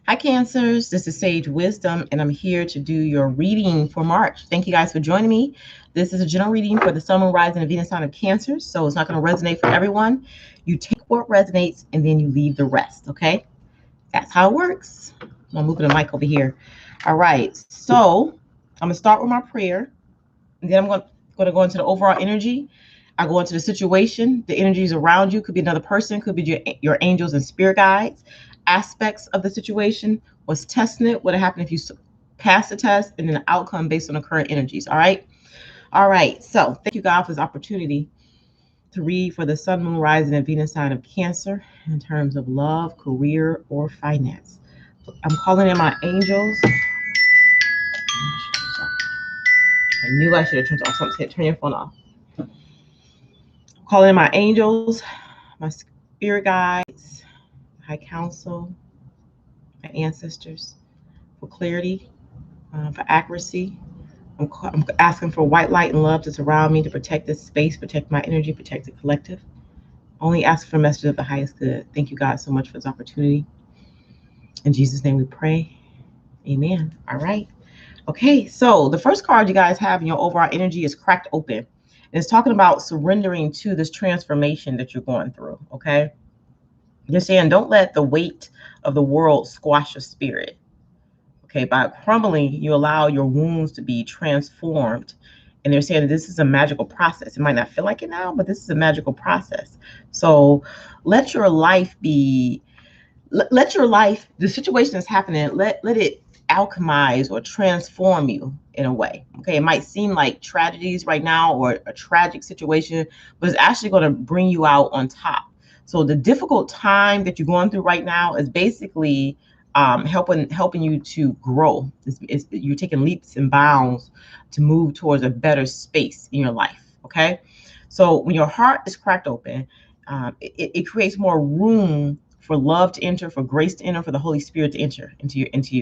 Hi, Cancers. This is Sage Wisdom, and I'm here to do your reading for March. Thank you guys for joining me. This is a general reading for the Sun, Moon, Rising, and Venus sign of Cancer, so it's not going to resonate for everyone. You take what resonates, and then you leave the rest, okay? That's how it works. I'm moving the mic over here. All right, so I'm going to start with my prayer, and then I'm going to go into the overall energy. I go into the situation, the energies around you. Could be another person, could be your angels and spirit guides. Aspects of the situation, what's testing it, what happened if you pass the test, and then the outcome based on the current energies. All right. All right. So thank you, God, for this opportunity to read for the Sun, Moon, Rising, and Venus sign of Cancer in terms of love, career, or finance. I'm calling in my angels. I knew I should have turned off something. Turn your phone off. Calling in my angels, my spirit guides, high council, my ancestors for clarity, for accuracy. I'm asking for white light and love to surround me, to protect this space, protect my energy, protect the collective. Only ask for messages of the highest good. Thank you, God, so much for this opportunity. In Jesus' name we pray. Amen. All right. Okay, so the first card you guys have in your overall energy is cracked open. And it's talking about surrendering to this transformation that you're going through. Okay. You're saying don't let the weight of the world squash your spirit. Okay, by crumbling, you allow your wounds to be transformed. And they're saying this is a magical process. It might not feel like it now, but this is a magical process. So let your life be, let your life, the situation that's happening, let it alchemize or transform you in a way. Okay, it might seem like tragedies right now or a tragic situation, but it's actually going to bring you out on top. So the difficult time that you're going through right now is basically helping you to grow. You're taking leaps and bounds to move towards a better space in your life. Okay, so when your heart is cracked open, it creates more room for love to enter, for grace to enter, for the Holy Spirit to enter into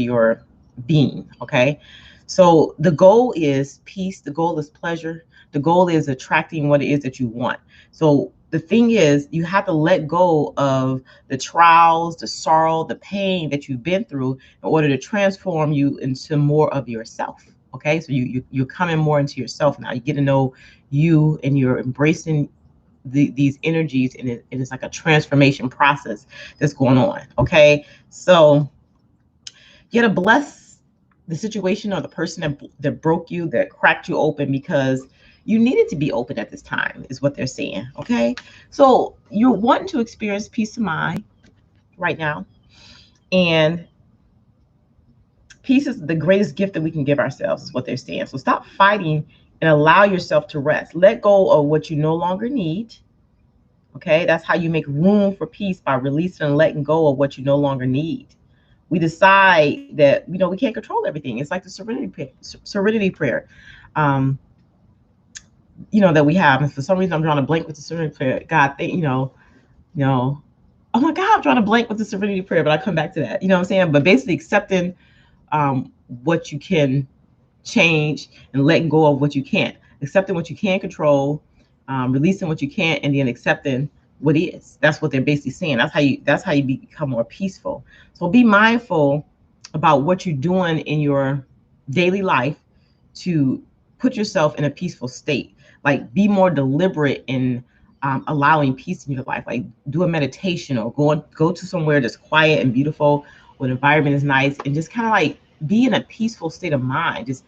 your being. Okay, so the goal is peace. The goal is pleasure. The goal is attracting what it is that you want. So the thing is, you have to let go of the trials, the sorrow, the pain that you've been through in order to transform you into more of yourself. Okay, so you're coming more into yourself now. You get to know you, and you're embracing these energies, and it's like a transformation process that's going on. Okay, so you got to bless the situation or the person that broke you, that cracked you open, because you needed to be open at this time, is what they're saying. Okay, so you're wanting to experience peace of mind right now, and peace is the greatest gift that we can give ourselves, is what they're saying. So stop fighting and allow yourself to rest. Let go of what you no longer need. Okay, that's how you make room for peace, by releasing and letting go of what you no longer need. We decide that we can't control everything. It's like the serenity prayer, that we have. And for some reason, I'm drawing a blank with the serenity prayer. God, oh my God, I'm drawing a blank with the serenity prayer, but I come back to that. You know what I'm saying? But basically, accepting what you can change and letting go of what you can't. Accepting what you can control, releasing what you can't, and then accepting what is. That's what they're basically saying. That's how you become more peaceful. So be mindful about what you're doing in your daily life to put yourself in a peaceful state. Like, be more deliberate in allowing peace in your life. Like, do a meditation, or go to somewhere that's quiet and beautiful, where the environment is nice, and just kind of like be in a peaceful state of mind. Just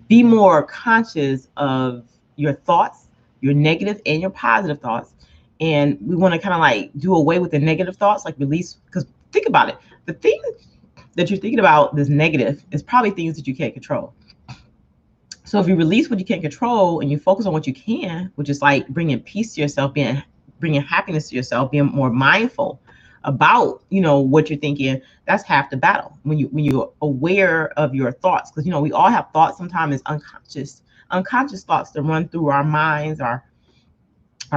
be more conscious of your thoughts, your negative and your positive thoughts. And we want to kind of like do away with the negative thoughts, like release, because think about it. The thing that you're thinking about that's negative is probably things that you can't control. So if you release what you can't control and you focus on what you can, which is like bringing peace to yourself, bringing happiness to yourself, being more mindful about what you're thinking, that's half the battle. When you're aware of your thoughts, because we all have thoughts. Sometimes it's unconscious thoughts that run through our minds, our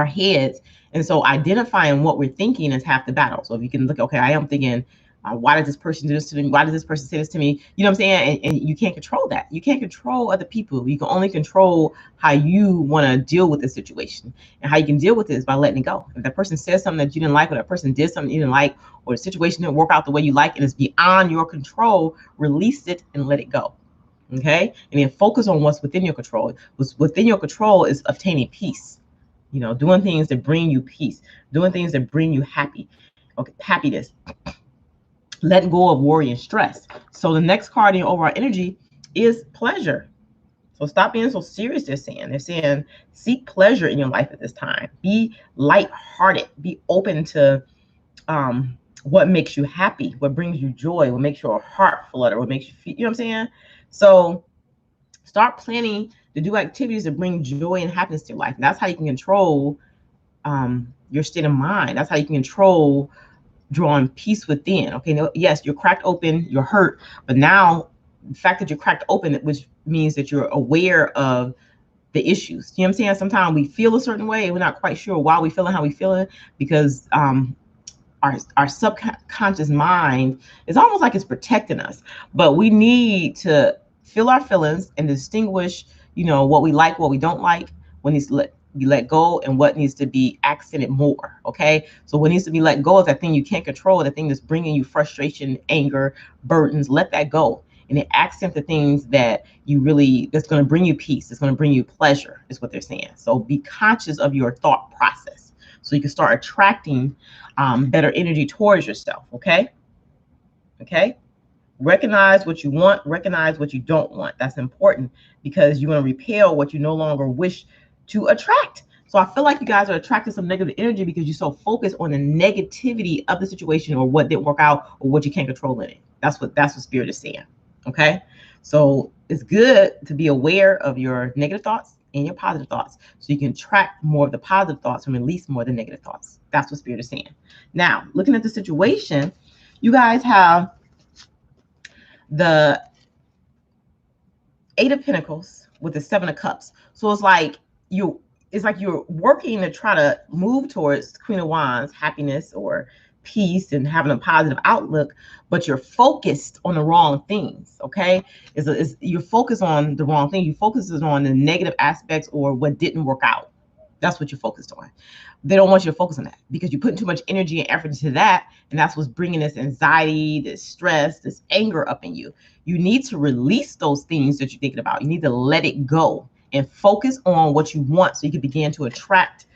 heads. And so identifying what we're thinking is half the battle. So if you can look, okay, I am thinking Why did this person do this to me? Why did this person say this to me? You know what I'm saying? And you can't control that. You can't control other people. You can only control how you want to deal with the situation. And how you can deal with it is by letting it go. If that person says something that you didn't like, or that person did something you didn't like, or the situation didn't work out the way you like, and it's beyond your control, release it and let it go. Okay? And then focus on what's within your control. What's within your control is obtaining peace. You know, doing things that bring you peace, doing things that bring you happiness, letting go of worry and stress. So the next card in your overall energy is pleasure. So stop being so serious, they're saying. They're saying seek pleasure in your life at this time. Be lighthearted. Be open to what makes you happy, what brings you joy, what makes your heart flutter, what makes you feel, you know what I'm saying? So start planning to do activities that bring joy and happiness to your life. And that's how you can control your state of mind. That's how you can control drawing peace within. Okay, no, yes, you're cracked open, you're hurt, but now the fact that you're cracked open, which means that you're aware of the issues. You know what I'm saying? Sometimes we feel a certain way and we're not quite sure why we feeling how we feeling, because our subconscious mind is almost like it's protecting us. But we need to feel our feelings and distinguish, you know, what we like, what we don't like, what needs to be let go, and what needs to be accented more. Okay, so what needs to be let go is that thing you can't control, the thing that's bringing you frustration, anger, burdens. Let that go, and then accent the things that you really, that's going to bring you peace, it's going to bring you pleasure, is what they're saying. So be conscious of your thought process so you can start attracting better energy towards yourself. Okay, recognize what you want, recognize what you don't want. That's important, because you want to repel what you no longer wish to attract. So I feel like you guys are attracting some negative energy because you're so focused on the negativity of the situation, or what didn't work out, or what you can't control in it. That's what Spirit is saying. Okay, so it's good to be aware of your negative thoughts and your positive thoughts, so you can track more of the positive thoughts and release more of the negative thoughts. That's what Spirit is saying. Now, looking at the situation, you guys have the Eight of Pentacles with the Seven of Cups. So it's like you're working to try to move towards Queen of Wands, happiness or peace, and having a positive outlook, but you're focused on the wrong things. Okay, you're focused on the wrong thing. You focus on the negative aspects or what didn't work out. That's what you're focused on. They don't want you to focus on that, because you're putting too much energy and effort into that, and that's what's bringing this anxiety, this stress, this anger up in you. You need to release those things that you're thinking about. You need to let it go and focus on what you want, so you can begin to attract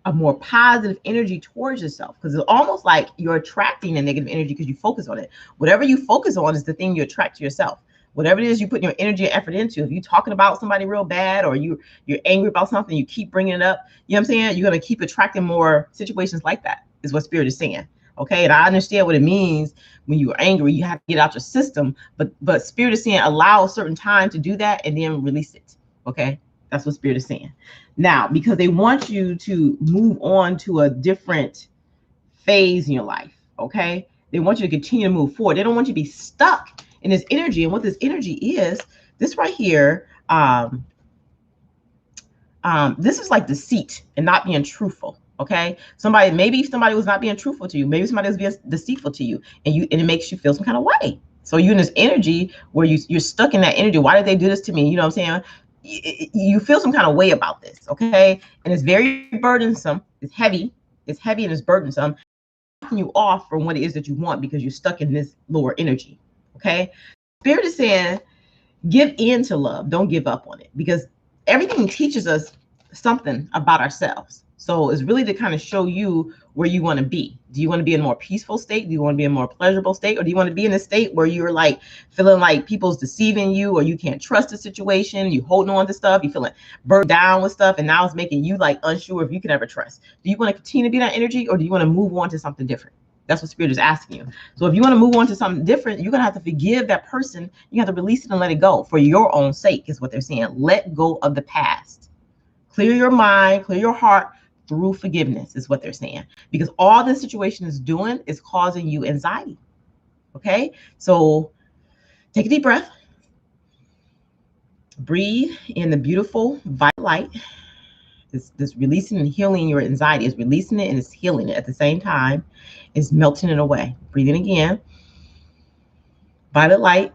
a more positive energy towards yourself, because it's almost like you're attracting a negative energy because you focus on it. Whatever you focus on is the thing you attract to yourself. Whatever it is you put your energy and effort into, if you're talking about somebody real bad, or you're angry about something, you keep bringing it up, you know what I'm saying? You're going to keep attracting more situations like that, is what Spirit is saying. Okay, and I understand what it means when you're angry, you have to get out your system, but Spirit is saying allow a certain time to do that and then release it. Okay, that's what Spirit is saying. Now, because they want you to move on to a different phase in your life. Okay, they want you to continue to move forward. They don't want you to be stuck in this energy. And what this energy is, this right here, this is like deceit and not being truthful. Okay, maybe somebody was not being truthful to you. Maybe somebody was being deceitful to you, and it makes you feel some kind of way. So you're in this energy where you're stuck in that energy. Why did they do this to me? You know what I'm saying? You feel some kind of way about this. Okay, and it's very burdensome. It's heavy. It's heavy and it's burdensome. Knocking you off from what it is that you want, because you're stuck in this lower energy. Okay, Spirit is saying give in to love. Don't give up on it, because everything teaches us something about ourselves. So it's really to kind of show you where you want to be. Do you want to be in a more peaceful state? Do you want to be in a more pleasurable state? Or do you want to be in a state where you're like feeling like people's deceiving you, or you can't trust the situation, you holding on to stuff, you feeling burned down with stuff, and now it's making you like unsure if you can ever trust? Do you want to continue to be that energy, or do you want to move on to something different? That's what Spirit is asking you. So if you want to move on to something different, you're going to have to forgive that person. You have to release it and let it go for your own sake, is what they're saying. Let go of the past. Clear your mind, clear your heart through forgiveness, is what they're saying. Because all this situation is doing is causing you anxiety. Okay? So take a deep breath. Breathe in the beautiful, vital light. This releasing and healing your anxiety is releasing it and it's healing it at the same time. It's melting it away. Breathe in again. Violet light,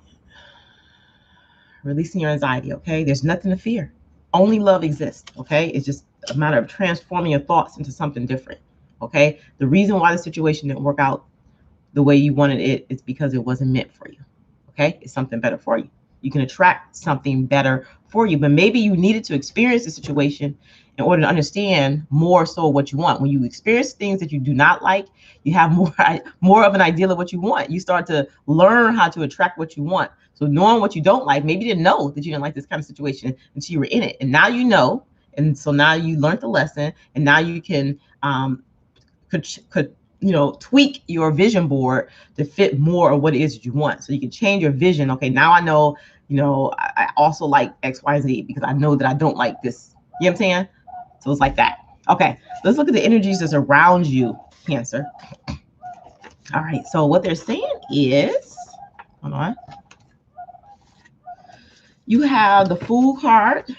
releasing your anxiety, okay? There's nothing to fear. Only love exists, okay? It's just a matter of transforming your thoughts into something different, okay? The reason why the situation didn't work out the way you wanted it is because it wasn't meant for you, okay? It's something better for you. You can attract something better for you, but maybe you needed to experience the situation in order to understand more so what you want. When you experience things that you do not like, you have more of an idea of what you want. You start to learn how to attract what you want. So knowing what you don't like, maybe you didn't know that you didn't like this kind of situation until you were in it. And now you know. And so now you learned the lesson, and now you can tweak your vision board to fit more of what it is that you want. So you can change your vision. Okay, now I know, I also like X, Y, Z because I know that I don't like this. You know what I'm saying? So it's like that. Okay, let's look at the energies that's around you, Cancer. All right, so what they're saying is, hold on. You have the Fool card,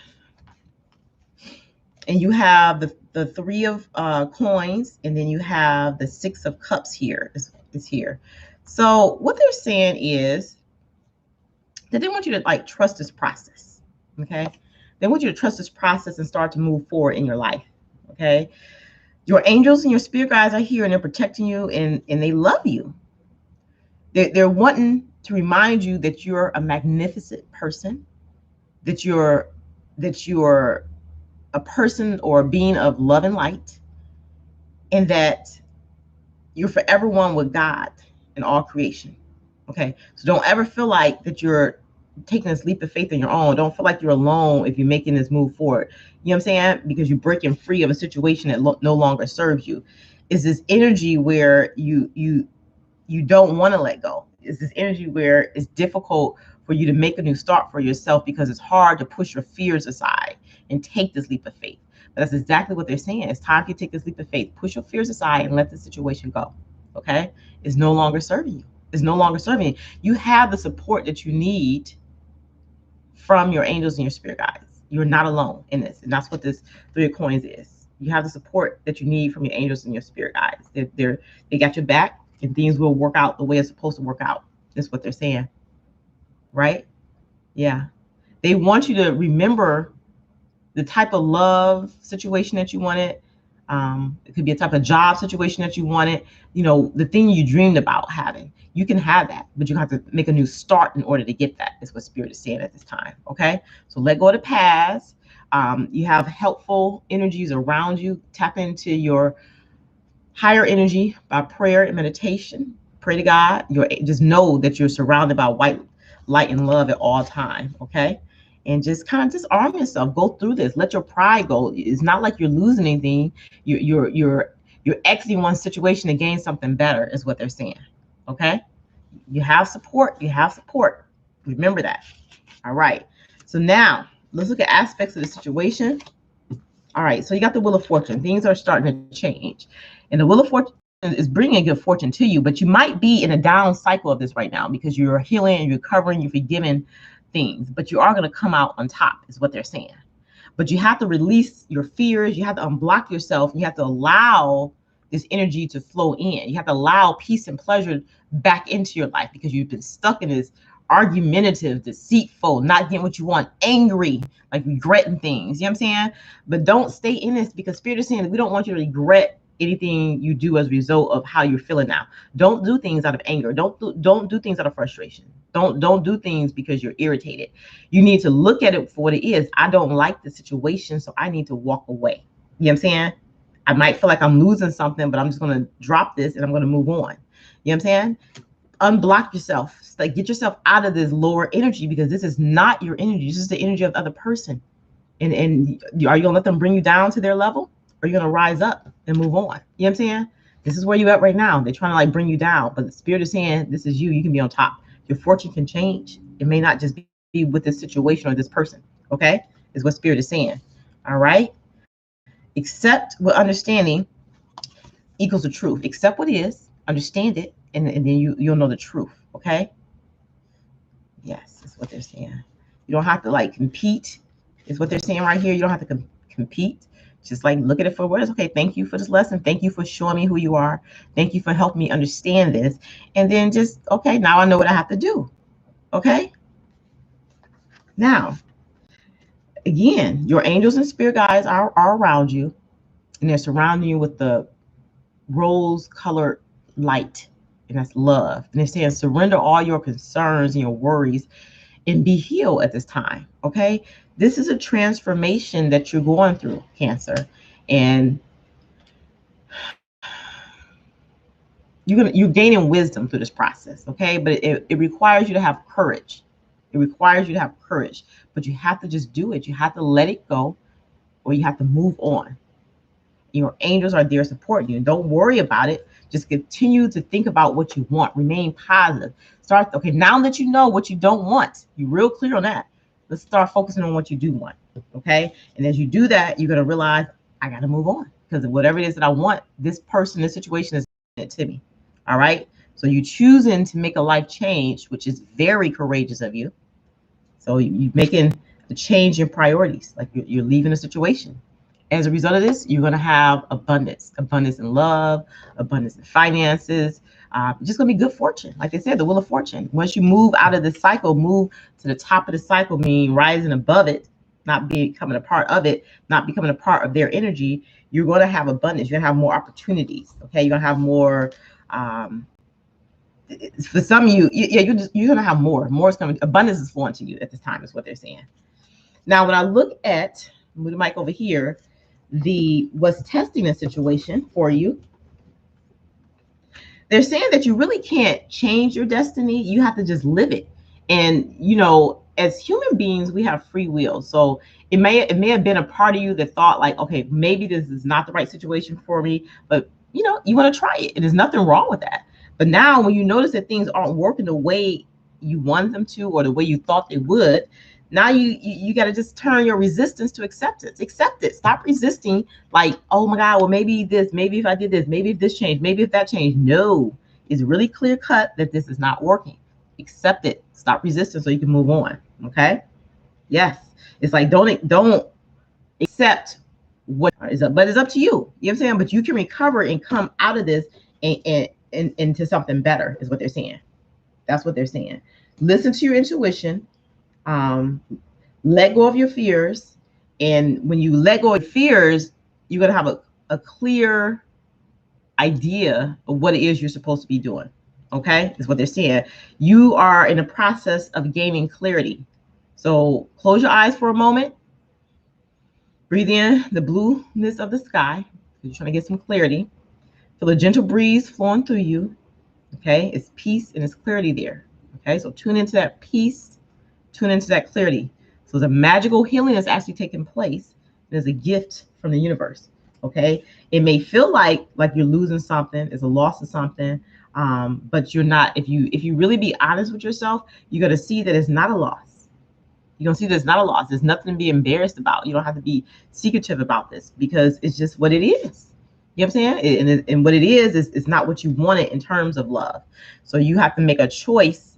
and you have the Three of Coins, and then you have the Six of Cups here. Is here. So what they're saying is that they want you to like trust this process. Okay, they want you to trust this process and start to move forward in your life. Okay, your angels and your spirit guides are here, and they're protecting you, and they love you. They're wanting to remind you that you're a magnificent person, that you're a person or a being of love and light, and that you're forever one with God and all creation. Okay, so don't ever feel like that you're taking this leap of faith on your own. Don't feel like you're alone if you're making this move forward. You know what I'm saying? Because you're breaking free of a situation that no longer serves you. It's this energy where you don't want to let go. It's this energy where it's difficult for you to make a new start for yourself because it's hard to push your fears aside and take this leap of faith. But that's exactly what they're saying. It's time for you to take this leap of faith. Push your fears aside and let the situation go. Okay? It's no longer serving you. It's no longer serving you. You have the support that you need from your angels and your spirit guides. You're not alone in this. And that's what this Three of Coins is. You have the support that you need from your angels and your spirit guides. They got your back, and things will work out the way it's supposed to work out. That's what they're saying. Right? Yeah. They want you to remember the type of love situation that you wanted. It could be a type of job situation that you wanted. The thing you dreamed about having. You can have that, but you have to make a new start in order to get that, is what Spirit is saying at this time. Okay? So let go of the past. You have helpful energies around you. Tap into your higher energy by prayer and meditation. Pray to God. Just know that you're surrounded by white light and love at all time. Okay? And just kind of disarm yourself. Go through this. Let your pride go. It's not like you're losing anything. You're exiting one situation to gain something better, is what they're saying. Okay? You have support. You have support. Remember that. All right. So now let's look at aspects of the situation. All right. So you got the Wheel of Fortune. Things are starting to change. And the Wheel of Fortune is bringing good fortune to you, but you might be in a down cycle of this right now because you're healing and you're recovering, you're forgiving things, but you are going to come out on top, is what they're saying. But you have to release your fears. You have to unblock yourself. You have to allow this energy to flow in. You have to allow peace and pleasure back into your life because you've been stuck in this argumentative, deceitful, not getting what you want, angry, like regretting things. You know what I'm saying? But don't stay in this, because Spirit is saying that we don't want you to regret anything you do as a result of how you're feeling now. Don't do things out of anger. Don't do things out of frustration. Don't do things because you're irritated. You need to look at it for what it is. I don't like the situation, so I need to walk away. You know what I'm saying? I might feel like I'm losing something, but I'm just going to drop this and I'm going to move on. You know what I'm saying? Unblock yourself. Like, get yourself out of this lower energy, because this is not your energy. This is the energy of the other person. And are you going to let them bring you down to their level? Or are you going to rise up and move on? You know what I'm saying? This is where you're at right now. They're trying to like bring you down, but the Spirit is saying this is you. You can be on top. Your fortune can change. It may not just be with this situation or this person. Okay? Is what Spirit is saying. All right? Accept with understanding equals the truth. Accept what is, understand it, and then you'll know the truth. Okay? Yes, that's what they're saying. You don't have to like compete, is what they're saying right here. You don't have to compete. Just like look at it for what it is. Okay, thank you for this lesson. Thank you for showing me who you are. Thank you for helping me understand this. And then just, okay, now I know what I have to do. Okay? Now, again, your angels and spirit guides are around you, and they're surrounding you with the rose-colored light, and that's love. And they're saying, surrender all your concerns and your worries and be healed at this time. Okay? This is a transformation that you're going through, Cancer. And you're gaining wisdom through this process, okay? But it requires you to have courage. It requires you to have courage, but you have to just do it. You have to let it go, or you have to move on. Your angels are there supporting you. Don't worry about it. Just continue to think about what you want. Remain positive. Start, okay, now that you know what you don't want, you're real clear on that. Let's start focusing on what you do want, okay? And as you do that, you're going to realize, I got to move on, because whatever it is that I want, this person, this situation is it to me. All right? So you choosing to make a life change, which is very courageous of you. So you're making a change in priorities, like you're leaving a situation. As a result of this, you're going to have abundance in love, abundance in finances. Just going to be good fortune. Like they said, the wheel of fortune. Once you move out of the cycle, move to the top of the cycle, meaning rising above it, not becoming a part of it, not becoming a part of their energy, you're going to have abundance. You're going to have more opportunities. Okay, you're going to have more. For some of you, you're going to have more. More is coming. Abundance is flowing to you at this time, is what they're saying. Now, when I look at, move the mic over here, what's testing the situation for you, they're saying that you really can't change your destiny. You have to just live it. And as human beings, we have free will. So it may have been a part of you that thought like, okay, maybe this is not the right situation for me, but you want to try it, and there's nothing wrong with that. But now when you notice that things aren't working the way you want them to, or the way you thought they would, now you got to just turn your resistance to acceptance. Accept it. Stop resisting like, oh my God, well, maybe this, maybe if I did this, maybe if this changed, maybe if that changed. No, it's really clear cut that this is not working. Accept it. Stop resisting so you can move on. Okay? Yes. It's like don't accept what is up, but it's up to you. You know what I'm saying? But you can recover and come out of this and into something better, is what they're saying. That's what they're saying. Listen to your intuition. Let go of your fears. And when you let go of fears, you're going to have a clear idea of what it is you're supposed to be doing. Okay? Is what they're saying. You are in a process of gaining clarity. So close your eyes for a moment. Breathe in the blueness of the sky. You're trying to get some clarity. Feel a gentle breeze flowing through you. Okay? It's peace and it's clarity there. Okay? So tune into that peace. Tune into that clarity. So the magical healing that's actually taking place. There's a gift from the universe. Okay? It may feel like you're losing something, it's a loss of something, but you're not. If you really be honest with yourself, you're gonna see that it's not a loss. You're gonna see that it's not a loss. There's nothing to be embarrassed about. You don't have to be secretive about this, because it's just what it is. You know what I'm saying? And what it is it's not what you wanted in terms of love. So you have to make a choice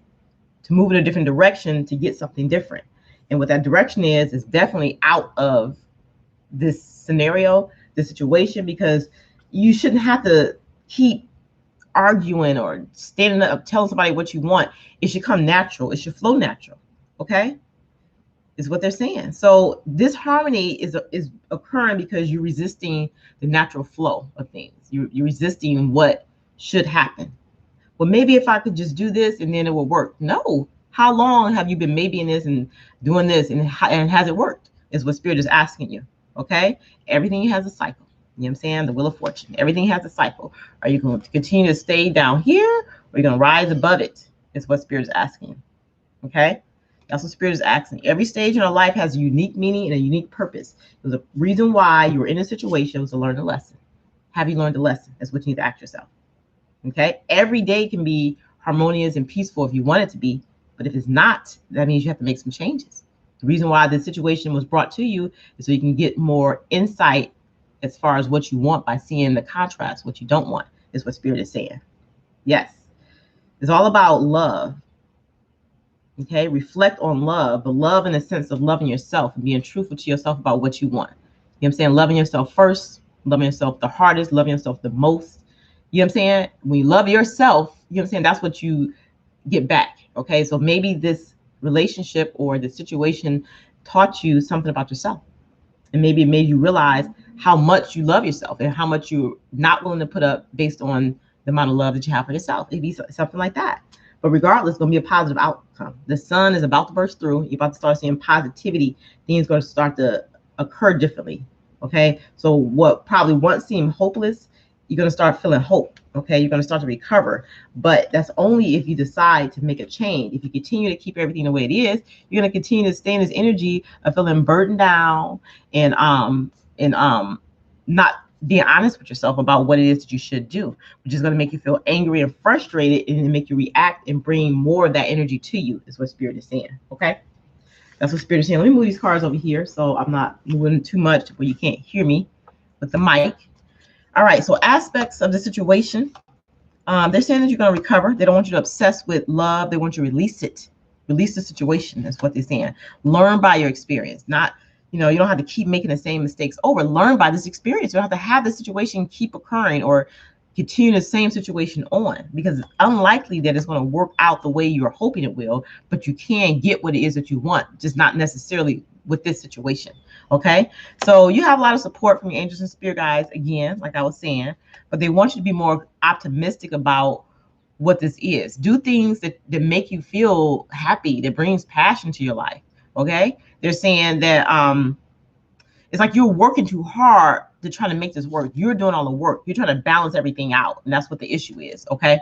to move in a different direction to get something different. And what that direction is definitely out of this scenario, this situation, because you shouldn't have to keep arguing or standing up telling somebody what you want. It should come natural. It should flow natural. Okay? Is what they're saying. So this harmony is occurring because you're resisting the natural flow of things. You're resisting what should happen. Well, maybe if I could just do this and then it will work. No. How long have you been maybe in this and doing this and has it worked? Is what Spirit is asking you. Okay? Everything has a cycle. You know what I'm saying? The wheel of fortune. Everything has a cycle. Are you going to continue to stay down here, or are you going to rise above it? Is what Spirit is asking you. Okay? That's what Spirit is asking. Every stage in our life has a unique meaning and a unique purpose. There's a reason why you were in a situation, was to learn a lesson. Have you learned a lesson? That's what you need to ask yourself. Okay? Every day can be harmonious and peaceful if you want it to be, but if it's not, that means you have to make some changes. The reason why the situation was brought to you is so you can get more insight as far as what you want by seeing the contrast, what you don't want, is what Spirit is saying. Yes. It's all about love. Okay, reflect on love, but love in the sense of loving yourself and being truthful to yourself about what you want. You know what I'm saying? Loving yourself first, loving yourself the hardest, loving yourself the most. You know what I'm saying? When you love yourself, you know what I'm saying? That's what you get back. Okay, so maybe this relationship or the situation taught you something about yourself, and maybe it made you realize how much you love yourself and how much you're not willing to put up based on the amount of love that you have for yourself. It'd be something like that. But regardless, it's going to be a positive outcome. The sun is about to burst through. You're about to start seeing positivity. Things are going to start to occur differently. Okay, so what probably once seemed hopeless, you're going to start feeling hope. Okay, you're going to start to recover. But that's only if you decide to make a change. If you continue to keep everything the way it is, you're going to continue to stay in this energy of feeling burdened down and not being honest with yourself about what it is that you should do, which is going to make you feel angry and frustrated and make you react and bring more of that energy to you, is what Spirit is saying. Okay, that's what Spirit is saying. Let me move these cards over here so I'm not moving too much where you can't hear me with the mic. All right, so aspects of the situation. They're saying that you're going to recover. They don't want you to obsess with love. They want you to release it. Release the situation is what they're saying. Learn by your experience. Not, you don't have to keep making the same mistakes over. Learn by this experience. You don't have to have the situation keep occurring or continue the same situation on, because it's unlikely that it's going to work out the way you're hoping it will, but you can get what it is that you want, just not necessarily with this situation. Okay, so you have a lot of support from your angels and spirit guides, again, like I was saying, but they want you to be more optimistic about what this is. Do things that make you feel happy, that brings passion to your life. Okay, they're saying that it's like you're working too hard to try to make this work. You're doing all the work. You're trying to balance everything out, and that's what the issue is. Okay,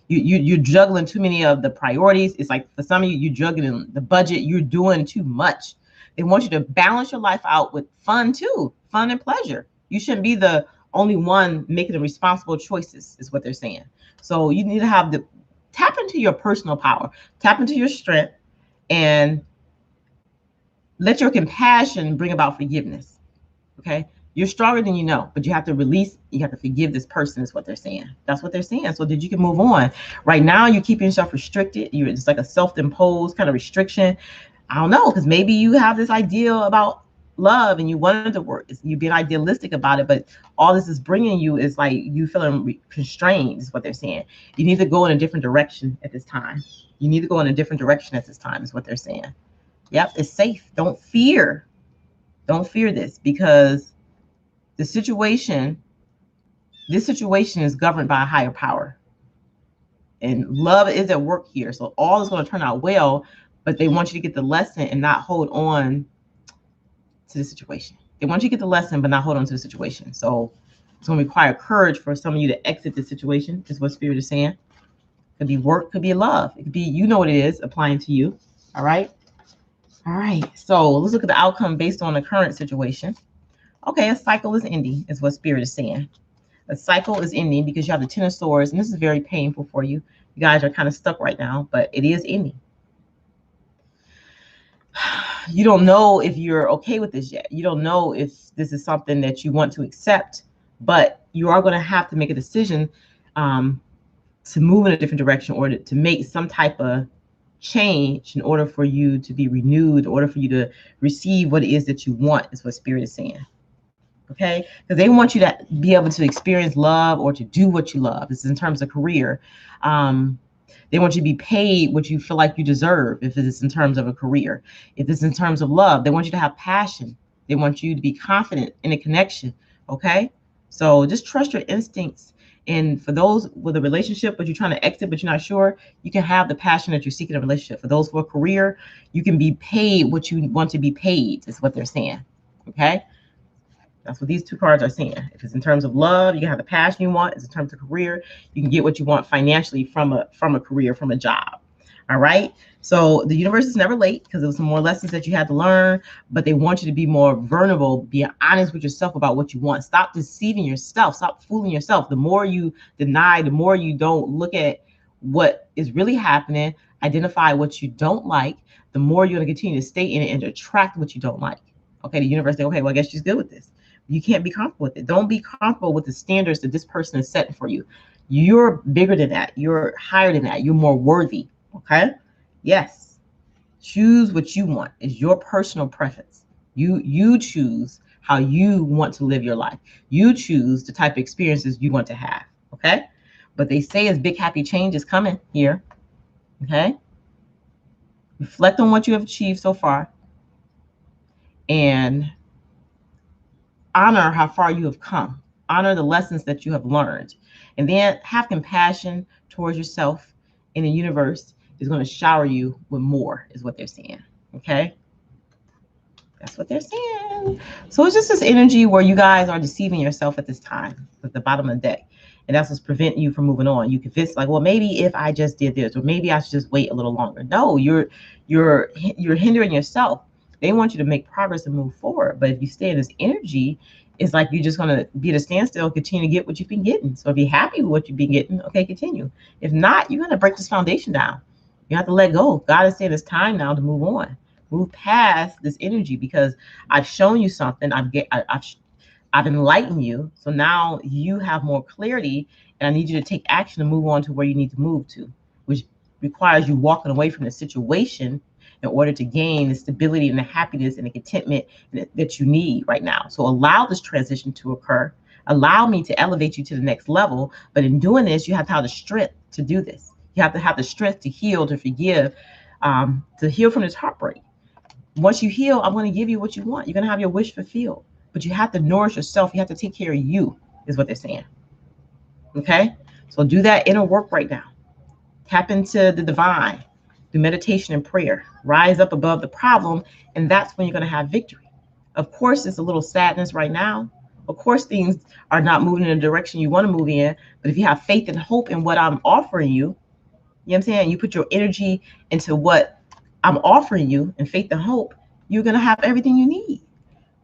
you're juggling too many of the priorities. It's like for some of you, you're juggling the budget. You're doing too much. They want you to balance your life out with fun too, fun and pleasure. You shouldn't be the only one making the responsible choices, is what they're saying. So you need to tap into your personal power, tap into your strength, and let your compassion bring about forgiveness. Okay, you're stronger than you know, but you have to release. You have to forgive this person, is what they're saying. That's what they're saying. So that you can move on. Right now, you're keeping yourself restricted. It's like a self-imposed kind of restriction. I don't know, because maybe you have this idea about love and you wanted to work. You're being idealistic about it, but all this is bringing you is like you feeling constrained, is what they're saying. You need to go in a different direction at this time. You need to go in a different direction at this time, is what they're saying. Yep, it's safe. Don't fear. Don't fear this, because this situation is governed by a higher power. And love is at work here. So all is going to turn out well, but they want you to get the lesson and not hold on to the situation. They want you to get the lesson, but not hold on to the situation. So it's going to require courage for some of you to exit the situation, is what Spirit is saying. It could be work, could be love. It could be, what it is applying to you. All right. All right. So let's look at the outcome based on the current situation. Okay, a cycle is ending, is what Spirit is saying. A cycle is ending because you have the Ten of Swords, and this is very painful for you. You guys are kind of stuck right now, but it is ending. You don't know if you're okay with this yet. You don't know if this is something that you want to accept, but you are going to have to make a decision to move in a different direction, or to make some type of change in order for you to be renewed, in order for you to receive what it is that you want, is what Spirit is saying. Okay, because they want you to be able to experience love or to do what you love. This is in terms of career. They want you to be paid what you feel like you deserve, if it is in terms of a career. If it's in terms of love, they want you to have passion. They want you to be confident in a connection. Okay, so just trust your instincts. And for those with a relationship, but you're trying to exit, but you're not sure, you can have the passion that you're seeking in a relationship. For those for a career, you can be paid what you want to be paid, is what they're saying. Okay. That's what these two cards are saying. If it's in terms of love, you can have the passion you want. It's in terms of career, you can get what you want financially from a career, from a job. All right. So the universe is never late, because there was some more lessons that you had to learn, but they want you to be more vulnerable, be honest with yourself about what you want. Stop deceiving yourself. Stop fooling yourself. The more you deny, the more you don't look at what is really happening, identify what you don't like, the more you're going to continue to stay in it and attract what you don't like. Okay. The universe says, okay, well, I guess she's good with this. You can't be comfortable with it. Don't be comfortable with the standards that this person is setting for you. You're bigger than that. You're higher than that. You're more worthy. Okay. Yes. Choose what you want. It's your personal preference. You choose how you want to live your life. You choose the type of experiences you want to have. Okay. But they say as big happy change is coming here. Okay? Reflect on what you have achieved so far and honor how far you have come. Honor the lessons that you have learned. And then have compassion towards yourself, and the universe is going to shower you with more, is what they're saying. Okay? That's what they're saying. So it's just this energy where you guys are deceiving yourself at this time, at the bottom of the deck. And that's what's preventing you from moving on. You convince, like, well, maybe if I just did this, or maybe I should just wait a little longer. No, you're hindering yourself. They want you to make progress and move forward. But if you stay in this energy, it's like you're just going to be at a standstill and continue to get what you've been getting. So if you're happy with what you've been getting, okay, continue. If not, you're going to break this foundation down. You have to let go. God is saying it's time now to move on. Move past this energy, because I've shown you something. I've enlightened you. So now you have more clarity, and I need you to take action to move on to where you need to move to, which requires you walking away from the situation in order to gain the stability and the happiness and the contentment that you need right now. So allow this transition to occur. Allow me to elevate you to the next level. But in doing this, you have to have the strength to do this. You have to have the strength to heal, to forgive, to heal from this heartbreak. Once you heal, I'm going to give you what you want. You're going to have your wish fulfilled. But you have to nourish yourself. You have to take care of you, is what they're saying. Okay? So do that inner work right now. Tap into the divine. Do meditation and prayer. Rise up above the problem, and that's when you're going to have victory. Of course, it's a little sadness right now. Of course, things are not moving in the direction you want to move in. But if you have faith and hope in what I'm offering you, you know what I'm saying? You put your energy into what I'm offering you, and faith and hope, you're going to have everything you need.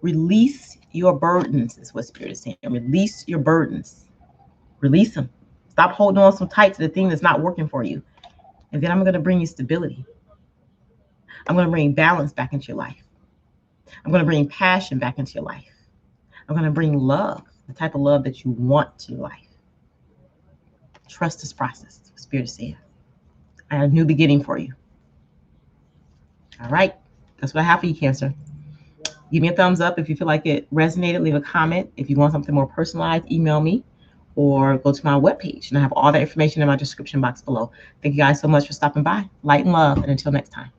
Release your burdens, is what Spirit is saying. Release your burdens. Release them. Stop holding on so tight to the thing that's not working for you. And then I'm going to bring you stability. I'm going to bring balance back into your life. I'm going to bring passion back into your life. I'm going to bring love, the type of love that you want to your life. Trust this process, is what Spirit is saying. I have a new beginning for you. All right. That's what I have for you, Cancer. Give me a thumbs up if you feel like it resonated. Leave a comment. If you want something more personalized, email me or go to my webpage. And I have all that information in my description box below. Thank you guys so much for stopping by. Light and love. And until next time.